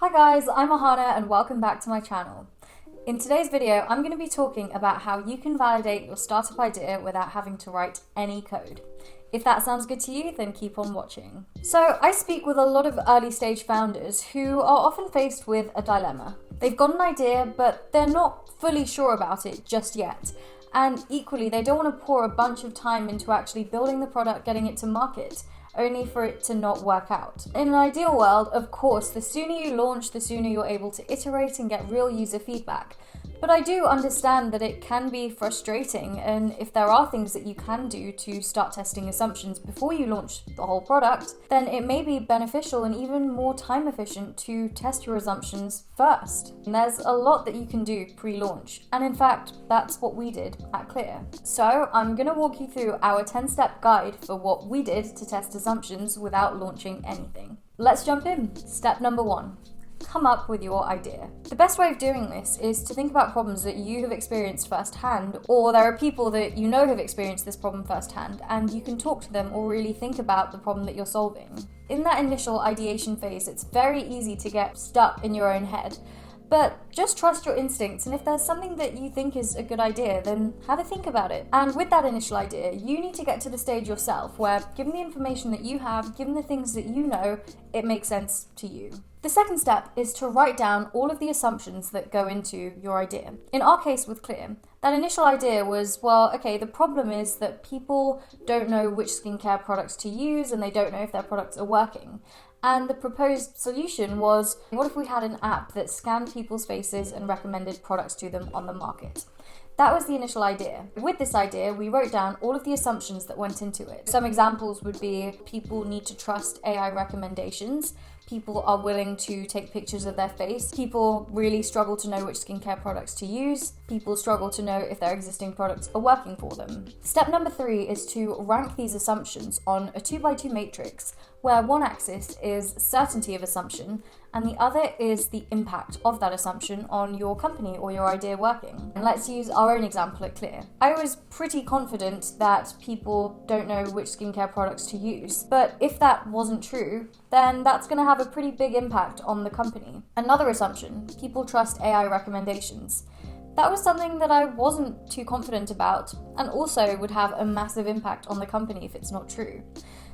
Hi guys, I'm Ahana and welcome back to my channel. In today's video, I'm going to be talking about how you can validate your startup idea without having to write any code. If that sounds good to you, then keep on watching. So I speak with a lot of early stage founders who are often faced with a dilemma. They've got an idea, but they're not fully sure about it just yet. And equally, they don't want to pour a bunch of time into actually building the product, getting it to market, only for it to not work out. In an ideal world, of course, the sooner you launch, the sooner you're able to iterate and get real user feedback. But I do understand that it can be frustrating, and if there are things that you can do to start testing assumptions before you launch the whole product, then it may be beneficial and even more time efficient to test your assumptions first. And there's a lot that you can do pre-launch, and in fact, that's what we did at Clear. So I'm going to walk you through our 10-step guide for what we did to test assumptions without launching anything. Let's jump in. Step number 1. Come up with your idea. The best way of doing this is to think about problems that you have experienced firsthand, or there are people that you know have experienced this problem firsthand, and you can talk to them or really think about the problem that you're solving. In that initial ideation phase, it's very easy to get stuck in your own head. But just trust your instincts, and if there's something that you think is a good idea, then have a think about it. And with that initial idea, you need to get to the stage yourself where, given the information that you have, given the things that you know, it makes sense to you. The second step is to write down all of the assumptions that go into your idea. In our case with Clear, that initial idea was, well, okay, the problem is that people don't know which skincare products to use and they don't know if their products are working. And the proposed solution was, what if we had an app that scanned people's faces and recommended products to them on the market? That was the initial idea. With this idea, we wrote down all of the assumptions that went into it. Some examples would be people need to trust AI recommendations, people are willing to take pictures of their face, people really struggle to know which skincare products to use, people struggle to know if their existing products are working for them. Step number 3 is to rank these assumptions on a 2x2 matrix, where one axis is certainty of assumption and the other is the impact of that assumption on your company or your idea working. And let's use our own example at Clear. I was pretty confident that people don't know which skincare products to use, but if that wasn't true, then that's going to have a pretty big impact on the company. Another assumption, people trust AI recommendations. That was something that I wasn't too confident about, and also would have a massive impact on the company if it's not true.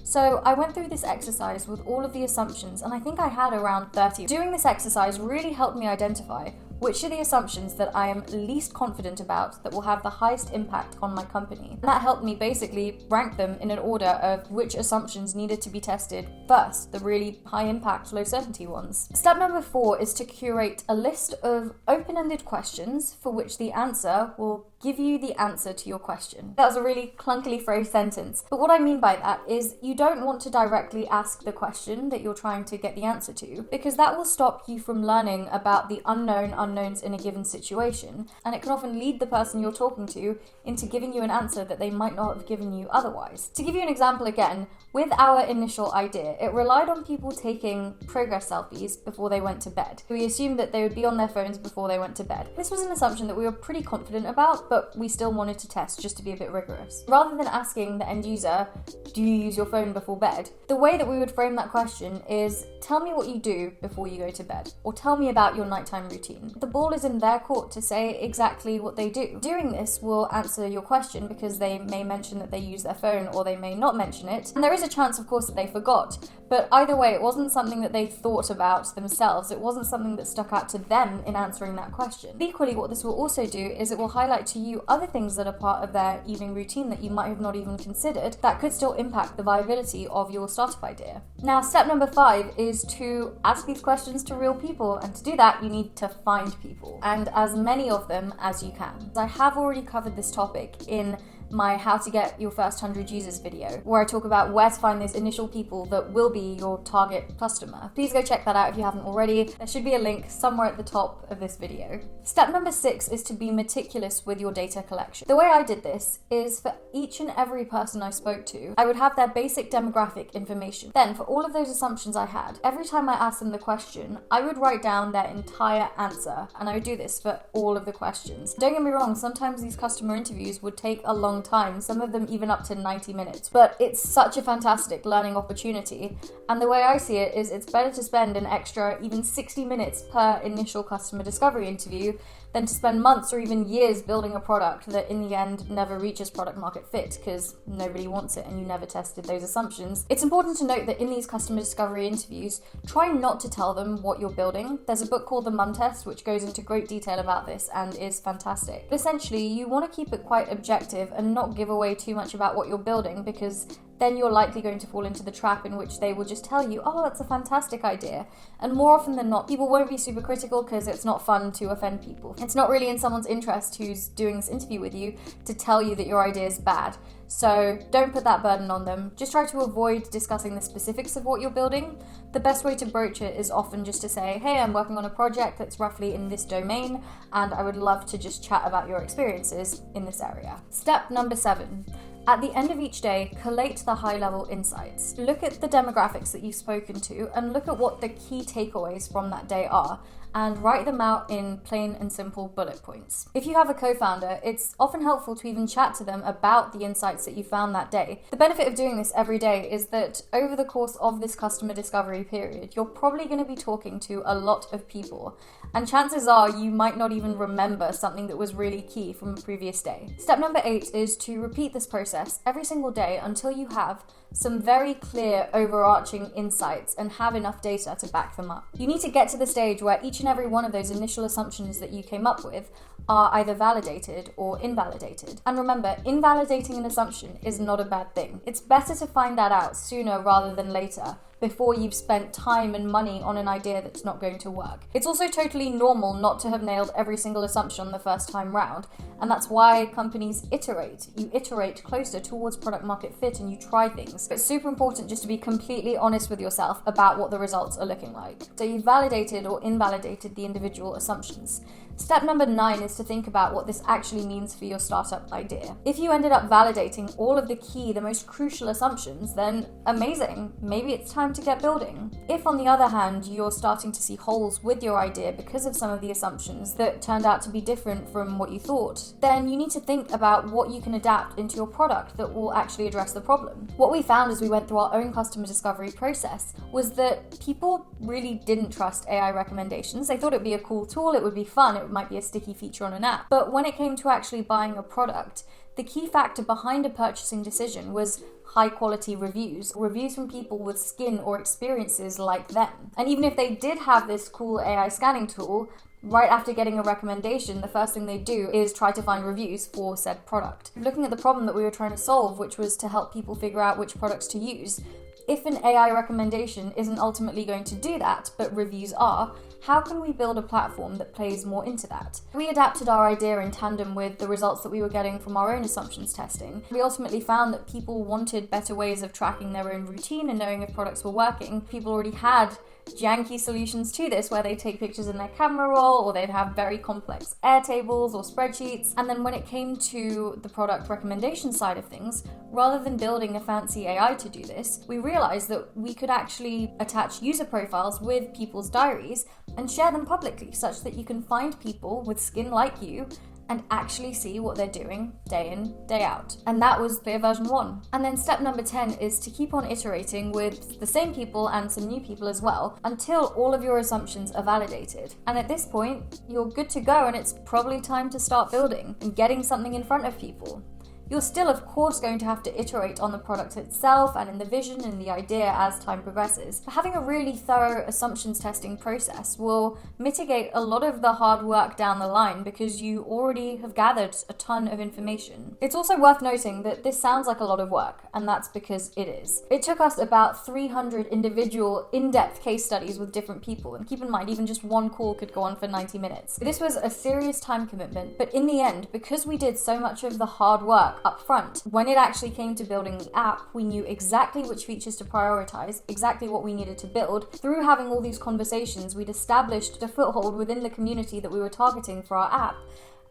So I went through this exercise with all of the assumptions, and I think I had around 30. Doing this exercise really helped me identify which are the assumptions that I am least confident about that will have the highest impact on my company. And that helped me basically rank them in an order of which assumptions needed to be tested first, the really high impact, low certainty ones. Step number 4 is to curate a list of open-ended questions for which the answer will give you the answer to your question. That was a really clunkily phrased sentence, but what I mean by that is you don't want to directly ask the question that you're trying to get the answer to, because that will stop you from learning about the unknowns in a given situation, and it can often lead the person you're talking to into giving you an answer that they might not have given you otherwise. To give you an example again, with our initial idea, it relied on people taking progress selfies before they went to bed. We assumed that they would be on their phones before they went to bed. This was an assumption that we were pretty confident about, but we still wanted to test just to be a bit rigorous. Rather than asking the end user, do you use your phone before bed? The way that we would frame that question is, tell me what you do before you go to bed, or tell me about your nighttime routine. The ball is in their court to say exactly what they do. Doing this will answer your question because they may mention that they use their phone or they may not mention it. And there is a chance, of course, that they forgot. But either way, it wasn't something that they thought about themselves. It wasn't something that stuck out to them in answering that question. Equally, what this will also do is it will highlight to you other things that are part of their evening routine that you might have not even considered that could still impact the viability of your startup idea. Now, step number 5 is to ask these questions to real people, and to do that, you need to find people, and as many of them as you can. I have already covered this topic in my How to Get Your First 100 Users video, where I talk about where to find those initial people that will be your target customer. Please go check that out if you haven't already. There should be a link somewhere at the top of this video. Step number 6 is to be meticulous with your data collection. The way I did this is for each and every person I spoke to, I would have their basic demographic information. Then for all of those assumptions I had, every time I asked them the question, I would write down their entire answer, and I would do this for all of the questions. Don't get me wrong, sometimes these customer interviews would take a long time, some of them even up to 90 minutes. But it's such a fantastic learning opportunity. And the way I see it is it's better to spend an extra even 60 minutes per initial customer discovery interview than to spend months or even years building a product that in the end never reaches product market fit because nobody wants it and you never tested those assumptions. It's important to note that in these customer discovery interviews, try not to tell them what you're building. There's a book called The Mum Test which goes into great detail about this and is fantastic. But essentially, you want to keep it quite objective and not give away too much about what you're building, because then you're likely going to fall into the trap in which they will just tell you, oh, that's a fantastic idea. And more often than not, people won't be super critical because it's not fun to offend people. It's not really in someone's interest who's doing this interview with you to tell you that your idea is bad. So don't put that burden on them. Just try to avoid discussing the specifics of what you're building. The best way to broach it is often just to say, hey, I'm working on a project that's roughly in this domain, and I would love to just chat about your experiences in this area. Step number 7. At the end of each day, collate the high-level insights. Look at the demographics that you've spoken to and look at what the key takeaways from that day are, and write them out in plain and simple bullet points. If you have a co-founder, it's often helpful to even chat to them about the insights that you found that day. The benefit of doing this every day is that over the course of this customer discovery period, you're probably going to be talking to a lot of people, and chances are you might not even remember something that was really key from a previous day. Step number 8 is to repeat this process every single day until you have some very clear overarching insights and have enough data to back them up. You need to get to the stage where each and every one of those initial assumptions that you came up with are either validated or invalidated. And remember, invalidating an assumption is not a bad thing. It's better to find that out sooner rather than later, before you've spent time and money on an idea that's not going to work. It's also totally normal not to have nailed every single assumption the first time round, and that's why companies iterate. You iterate closer towards product market fit and you try things. It's super important just to be completely honest with yourself about what the results are looking like. So you've validated or invalidated the individual assumptions. Step number 9 is to think about what this actually means for your startup idea. If you ended up validating all of the most crucial assumptions, then amazing, maybe it's time to get building. If on the other hand, you're starting to see holes with your idea because of some of the assumptions that turned out to be different from what you thought, then you need to think about what you can adapt into your product that will actually address the problem. What we found as we went through our own customer discovery process was that people really didn't trust AI recommendations. They thought it'd be a cool tool, it would be fun, it might be a sticky feature on an app. But when it came to actually buying a product, the key factor behind a purchasing decision was high quality reviews from people with skin or experiences like them. And even if they did have this cool AI scanning tool, right after getting a recommendation, the first thing they do is try to find reviews for said product. Looking at the problem that we were trying to solve, which was to help people figure out which products to use, if an AI recommendation isn't ultimately going to do that, but reviews are, how can we build a platform that plays more into that? We adapted our idea in tandem with the results that we were getting from our own assumptions testing. We ultimately found that people wanted better ways of tracking their own routine and knowing if products were working. People already had janky solutions to this where they take pictures in their camera roll, or they'd have very complex Airtables or spreadsheets. And then when it came to the product recommendation side of things, rather than building a fancy AI to do this, we realized that we could actually attach user profiles with people's diaries and share them publicly such that you can find people with skin like you and actually see what they're doing day in, day out. And that was clear version 1. And then step number 10 is to keep on iterating with the same people and some new people as well until all of your assumptions are validated. And at this point, you're good to go and it's probably time to start building and getting something in front of people. You're still, of course, going to have to iterate on the product itself and in the vision and the idea as time progresses. But having a really thorough assumptions testing process will mitigate a lot of the hard work down the line because you already have gathered a ton of information. It's also worth noting that this sounds like a lot of work, and that's because it is. It took us about 300 individual in-depth case studies with different people, and keep in mind, even just one call could go on for 90 minutes. This was a serious time commitment, but in the end, because we did so much of the hard work up front, when it actually came to building the app, we knew exactly which features to prioritize, exactly what we needed to build. Through having all these conversations, we'd established a foothold within the community that we were targeting for our app.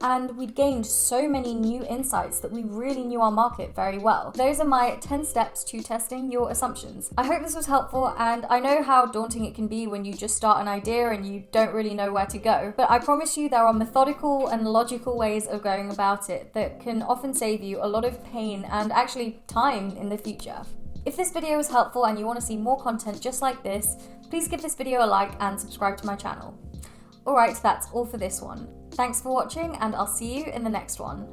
and we'd gained so many new insights that we really knew our market very well. Those are my 10 steps to testing your assumptions. I hope this was helpful, and I know how daunting it can be when you just start an idea and you don't really know where to go, but I promise you there are methodical and logical ways of going about it that can often save you a lot of pain and actually time in the future. If this video was helpful and you want to see more content just like this, please give this video a like and subscribe to my channel. Alright, that's all for this one. Thanks for watching, and I'll see you in the next one.